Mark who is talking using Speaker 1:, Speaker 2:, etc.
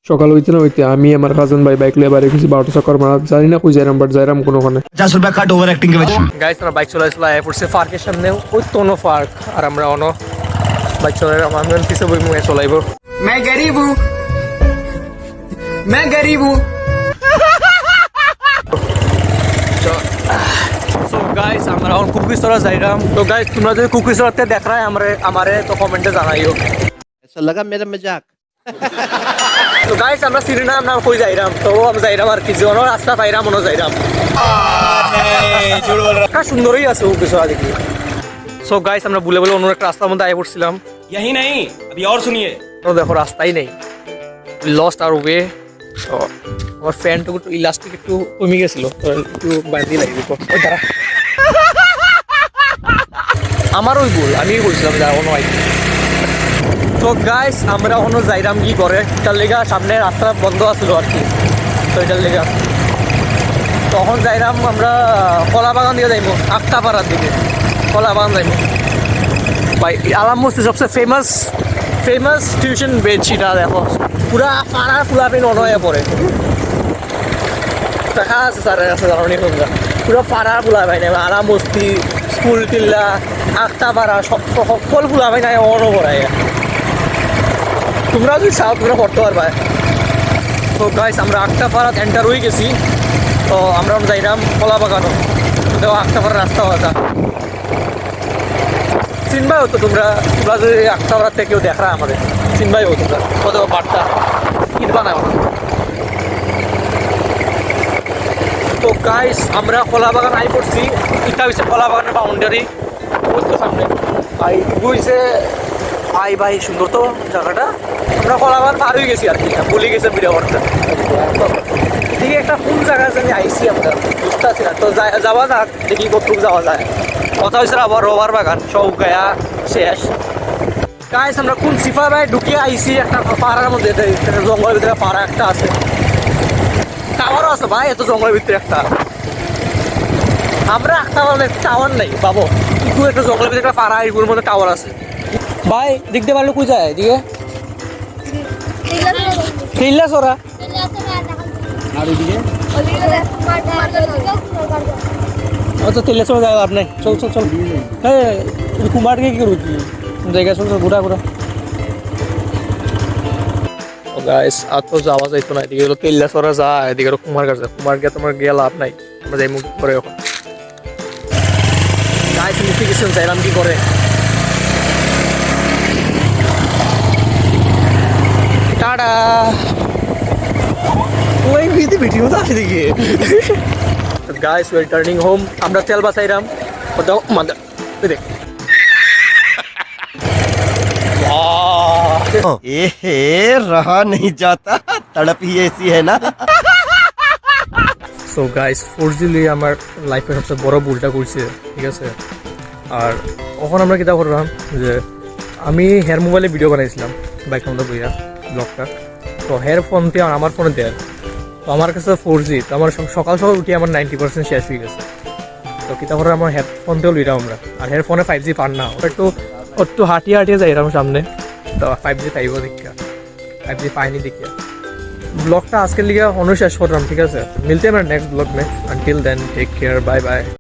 Speaker 1: সকাল হইতে না হইতে আমি আমার কাজিন ভাই বাইক লিয়ে বাইরে গেছি 12টা চক্কর মারা, জানি না কই যাইরাম, বাট যাইরাম কোনোখানে।
Speaker 2: 50 रुपया कट ओवर एक्टिंग के वजह
Speaker 3: গাইস আমরা বাইক চলাইছিল আয় পড়ছে পার্কের সামনে, ওই তোনো পার্ক। আর আমরা অন বাইক চলাই, আমি পিছে বই মুয়ে চলাইব।
Speaker 4: मैं गरीब हूँ, मैं गरीब हूँ।
Speaker 3: সো গাইস আমরা এখন কুকিসরা যাইরাম। তো গাইস তোমরা যদি কুকিসরাতে দেখায় আমারে তো কমেন্টে জানাইও।
Speaker 2: ऐसा लगा मेरा मजाक।
Speaker 3: তো গাইস আমরা সিরিনা আমরা কই যাইরাম, তো আমি যাইরাম আর কি জন রাস্তা পাইরাম মনে যাইরাম। কা সুন্দরই আছে কুকিসরা দেখি। সো গাইস আমরা বলে বলে অন্য একটা রাস্তার মধ্যে আই পড়ছিলাম।
Speaker 4: यही नहीं, अभी और सुनिए।
Speaker 3: তো দেখো রাস্তাই নেই, লস্ট আর ওয়ে। তো আমার ফ্যানটুকু একটু ইলাস্টিক একটু কমে গেছিল, তো একটু বাঁধি লাগিয়ে দিত। ওই দাঁড়া, আমার ওই ভুল, আমি বলছিলাম যা কোনো আই। তো গাইস আমরা এখনো যাইরাম কি করে, এটার লেগা সামনে রাস্তা বন্ধ আছিল আর কি, তো এটার লেগা তখন যাইরাম আমরা কলা বাগান দিয়ে যাইব, আক্তাপাড়ার দিকে কলা বাগান যাইব। ভাই আলাম মসজিদ সবচেয়ে ফেমাস টিউশন বেঞ্চ, এটা দেখো পুরা পাড়া ফুলা পেন অনয়ে পড়ে। দেখা আছে স্যারের কাছে জানি তোমরা, পুরো পাড়া ফুলা পাই না, আলাম মস্তি স্কুল টিল্লা আক্তাপাড়া সকল ফুলা পাই না অন পড়াই। তোমরা যদি চাও তোমরা পড়তে পারবা। তো গাইস আমরা আক্তাপাড়াত এন্টার হয়ে গেছি, তো আমরা যাইলাম কলা বাগানও। তো আক্তাপাড়ার রাস্তা হতা চিনবাই হতো তোমরা যদি আক্তাপাড়ার থেকে কেউ দেখা আমাদের চিনবাই হতো তোমরা, কত বার্তা ইট বানায় না। তো গাইস আমরা কলা বাগান আই পড়ছি, এটা হচ্ছে কলা বাগানের বাউন্ডারি, ওই তো সামনে ভাই বুঝছে। ভাই ভাই সুন্দর তো জায়গাটা, আমরা কলা বাগান পার হয়ে গেছি আর কি, বলে গেছে বিরাবরটা। এদিকে একটা কোন জায়গায় জানি আইসি আমরা বুঝতে পারছি না, তো যাওয়া যাক দেখি কতটুকু যাওয়া যায়। কথা হয়েছে আবার রবার বাগান সব গায়া শেষ। গাইস আমরা কোন সিফা ভাই ঢুকিয়ে আইসি একটা পাড়ার মধ্যে, জঙ্গলের ভিতরে পাড়া একটা আছে, টাওয়ারও আছে ভাই এত জঙ্গলের ভিতরে একটা। আমরা একটা টাওয়ার নেই পাবো, কিন্তু একটা জঙ্গলের ভিতরে একটা পাড়া, এগুলোর মধ্যে টাওয়ার আছে। ভাই দেখতে পারলো কই যায় এদিকে ফিল্লাস ওরা,
Speaker 2: আর এদিকে
Speaker 3: তো তেলে চলে যায় লাভ নাই। চল চল চল, হ্যাঁ কুমারকে কি করবো কি জায়গা, চল চল ঘুরা ঘুরা। গাইস আর তো যাওয়া যাইতো না, এদিকে তেল্লাসরা যায়, এদিকে কুমার গাছ যায়, কুমার গিয়ে তোমার গিয়ে লাভ নাই, আমরা যাই মুখ করে এখন। গাইস নোটিফিকেশন চাইলাম কি করে, টাটা। ওই ভিতরে ভিডিও তো আসে দেখি। Guys we are turning home, আমরা তেল বাসাইরাম। দাও মাদার দেখ
Speaker 2: ए रहा नहीं जाता, तड़प ही ऐसी है ना।
Speaker 3: সো গাইস 4G লিয়ে আমার লাইফের সবচেয়ে বড় ভুলটা করছে, ঠিক আছে। আর তখন আমরা কিতা করলাম যে আমি হেয়ার মোবাইলে ভিডিও বানাইছিলাম বাইক আমরা বইয়া ব্লগটা, তো হেয়ার ফোন দিয়ে আর আমার ফোনে দেয়, তো আমার কাছে 4G, তো আমার সকাল সকাল উঠে আমার 90% শেষ হয়ে গেছে। তো কিতা করে আমার হেডফোন দিয়েও লইলাম আমরা, আর হেডফোনে 5G পান না, ওটা একটু হাঁটিয়ে হাঁটিয়ে যাই এরকম সামনে, তো 5G পাইব দেখিয়া, 5G পাইনি দেখিয়া। ব্লগটা আজকের লিগে অনুশেষ করলাম, ঠিক আছে। মিলতে আমরা নেক্সট ব্লগ মে, until then take care, bye by.